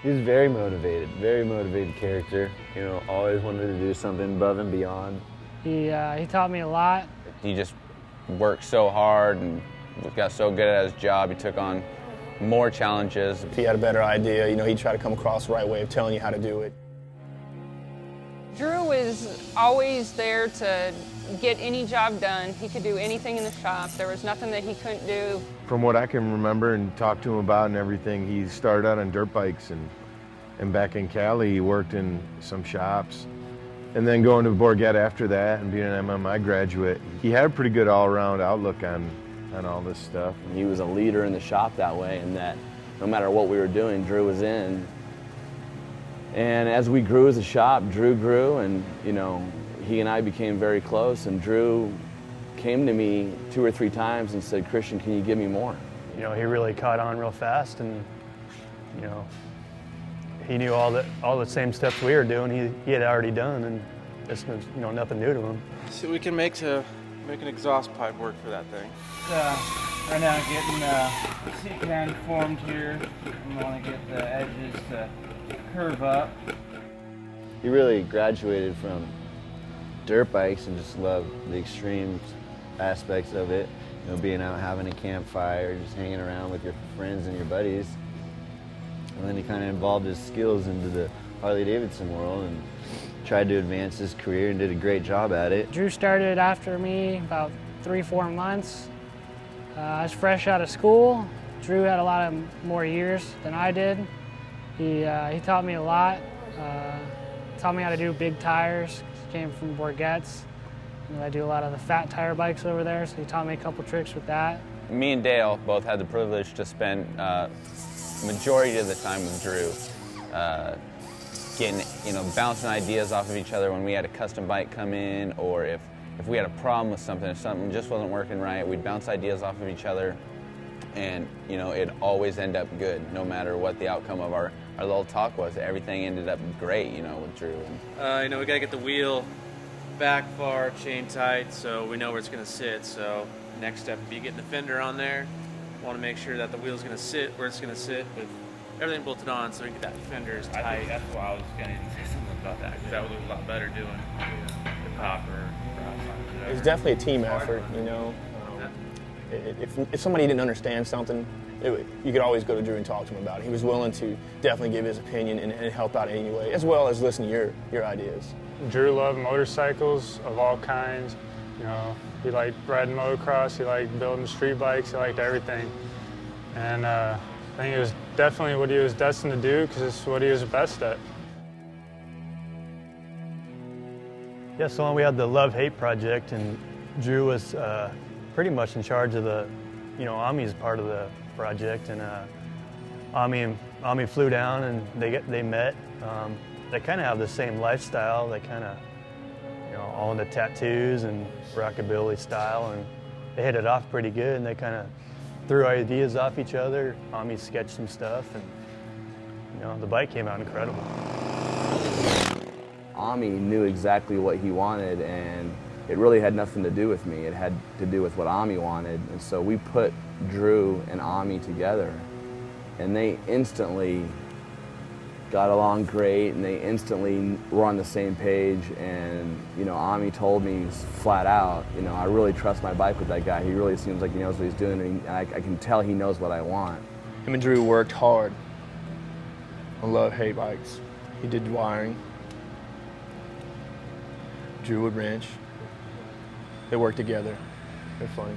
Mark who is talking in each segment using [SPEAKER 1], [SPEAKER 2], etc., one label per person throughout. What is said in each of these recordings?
[SPEAKER 1] He was very motivated character. You know, always wanted to do something above and beyond.
[SPEAKER 2] He taught me a lot.
[SPEAKER 3] He just worked so hard and got so good at his job. He took on more challenges.
[SPEAKER 4] If he had a better idea, you know, he'd try to come across the right way of telling you how to do it.
[SPEAKER 5] Drew was always there to get any job done. He could do anything in the shop. There was nothing that he couldn't do.
[SPEAKER 6] From what I can remember and talk to him about and everything, he started out on dirt bikes and back in Cali he worked in some shops. And then going to Bourget after that and being an MMI graduate, he had a pretty good all-around outlook on all this stuff.
[SPEAKER 7] He was a leader in the shop that way, and that no matter what we were doing, Drew was in. And as we grew as a shop, Drew grew, and you know, he and I became very close, and Drew came to me 2 or 3 times and said, "Christian, can you give me more?"
[SPEAKER 8] You know, he really caught on real fast, and you know, he knew all the same steps we were doing. He had already done, and it's, you know, nothing new to him.
[SPEAKER 9] See what we can make to make an exhaust pipe work for that thing.
[SPEAKER 10] Right now getting the seat pan formed here. We want to get the edges to curve up.
[SPEAKER 1] He really graduated from dirt bikes and just loved the extreme aspects of it. You know, being out having a campfire, just hanging around with your friends and your buddies. And then he kind of involved his skills into the Harley-Davidson world and tried to advance his career and did a great job at it.
[SPEAKER 2] Drew started after me about 3-4 months. I was fresh out of school. Drew had a lot of more years than I did. He taught me a lot. Taught me how to do big tires. He came from Bourget's. And I do a lot of the fat tire bikes over there, so he taught me a couple tricks with that.
[SPEAKER 3] Me and Dale both had the privilege to spend majority of the time with Drew, getting, you know, bouncing ideas off of each other when we had a custom bike come in, or if we had a problem with something, if something just wasn't working right, we'd bounce ideas off of each other, and you know, it'd always end up good, no matter what the outcome of our little talk was. Everything ended up great, you know, with Drew.
[SPEAKER 9] You know, we gotta get the wheel back far, chain tight, so we know where it's gonna sit. So next step would be getting the fender on there. Want to make sure that the wheel's gonna sit where it's gonna sit with everything bolted on, so we can get that fender as tight.
[SPEAKER 10] I think that's why I was gonna say something about that, because that would look a lot better doing the copper.
[SPEAKER 4] It's definitely a team effort, you know. If somebody didn't understand something, you could always go to Drew and talk to him about it. He was willing to definitely give his opinion and help out anyway, as well as listen to your ideas.
[SPEAKER 11] Drew loved motorcycles of all kinds. You know, he liked riding motocross, he liked building street bikes, he liked everything. And I think it was definitely what he was destined to do, because it's what he was best at.
[SPEAKER 8] Yeah, so we had the Love-Hate project, and Drew was pretty much in charge of the, you know, Ami's part of the project, and Ami flew down and they met. They kind of have the same lifestyle. They kind of, you know, all into tattoos and rockabilly style, and they hit it off pretty good, and they kind of threw ideas off each other. Ami sketched some stuff, and you know, the bike came out incredible.
[SPEAKER 7] Ami knew exactly what he wanted, and it really had nothing to do with me. It had to do with what Ami wanted, and so we put Drew and Ami together, and they instantly got along great, and they instantly were on the same page. And you know, Ami told me flat out, you know, I really trust my bike with that guy. He really seems like he knows what he's doing, and I can tell he knows what I want.
[SPEAKER 4] Him and Drew worked hard on Love-Hate bikes. He did wiring. Drew would wrench. They worked together. They're funny.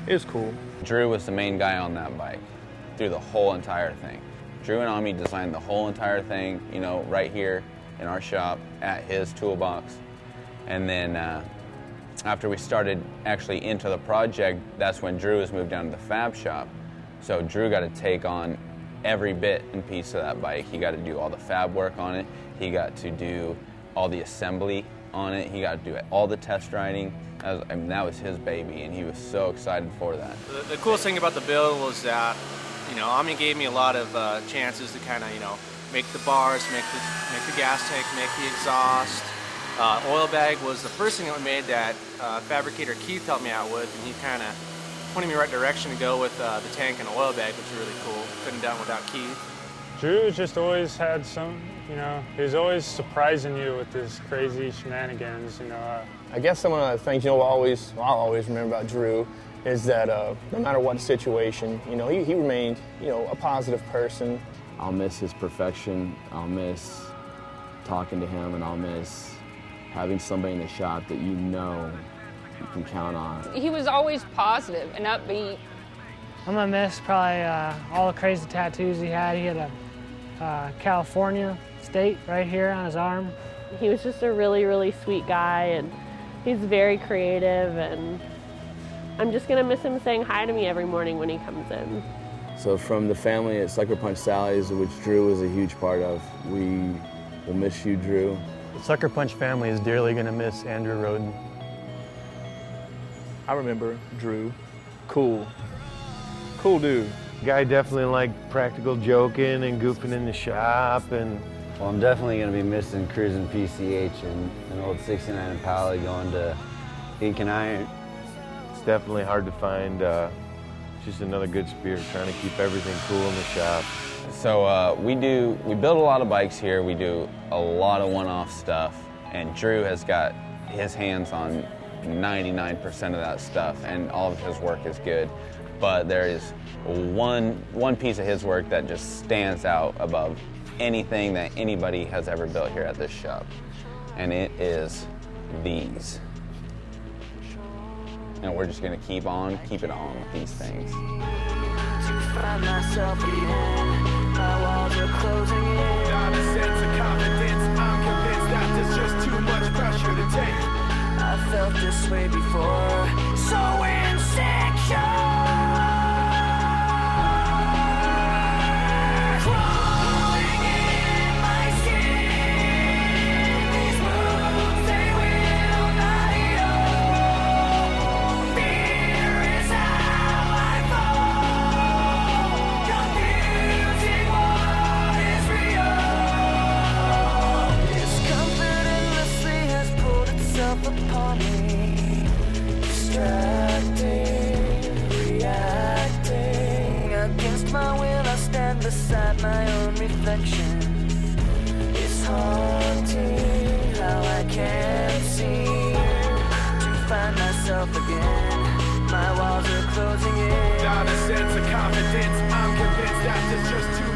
[SPEAKER 4] It was cool.
[SPEAKER 3] Drew was the main guy on that bike through the whole entire thing. Drew and Ami designed the whole entire thing, you know, right here in our shop at his toolbox. And then after we started actually into the project, that's when Drew was moved down to the fab shop. So Drew got to take on every bit and piece of that bike. He got to do all the fab work on it. He got to do all the assembly on it. He got to do all the test riding. That was his baby, and he was so excited for that.
[SPEAKER 9] The coolest thing about the build was that, you know, Ami gave me a lot of chances to kind of, you know, make the bars, make the gas tank, make the exhaust. Oil bag was the first thing that we made that fabricator Keith helped me out with, and he kind of pointed me in the right direction to go with the tank and oil bag, which was really cool. Couldn't have done without Keith.
[SPEAKER 11] Drew just always had some, you know, he was always surprising you with his crazy shenanigans, you know.
[SPEAKER 4] I guess some of the things, you know, I'll always remember about Drew is that no matter what the situation, you know, he remained, you know, a positive person.
[SPEAKER 7] I'll miss his perfection. I'll miss talking to him, and I'll miss having somebody in the shop that you know you can count on.
[SPEAKER 5] He was always positive and upbeat.
[SPEAKER 2] I'm gonna miss probably all the crazy tattoos he had. He had a California state right here on his arm.
[SPEAKER 12] He was just a really, really sweet guy, and he's very creative, and I'm just gonna miss him saying hi to me every morning when he comes in.
[SPEAKER 7] So from the family at Sucker Punch Sally's, which Drew was a huge part of, we will miss you, Drew.
[SPEAKER 8] The Sucker Punch family is dearly gonna miss Andrew Roden.
[SPEAKER 4] I remember Drew, cool dude.
[SPEAKER 6] Guy definitely liked practical joking and goofing in the shop. And
[SPEAKER 1] well, I'm definitely going to be missing cruising PCH and an old 69 Impala going to Ink and Iron.
[SPEAKER 6] It's definitely hard to find just another good spirit, trying to keep everything cool in the shop.
[SPEAKER 3] So we build a lot of bikes here. We do a lot of one-off stuff, and Drew has got his hands on 99% of that stuff, and all of his work is good. But there is one piece of his work that just stands out above anything that anybody has ever built here at this shop, and it is these. And we're just going to keep it on with these things.
[SPEAKER 13] To find myself again, my walls are closing in. Not a sense of confidence, I'm convinced that there's just too much pressure to take. I felt this way before, so insecure. Beside my own reflection, it's haunting how I can't seem to find myself again. My walls are closing in. Without a sense of confidence, I'm convinced that there's just too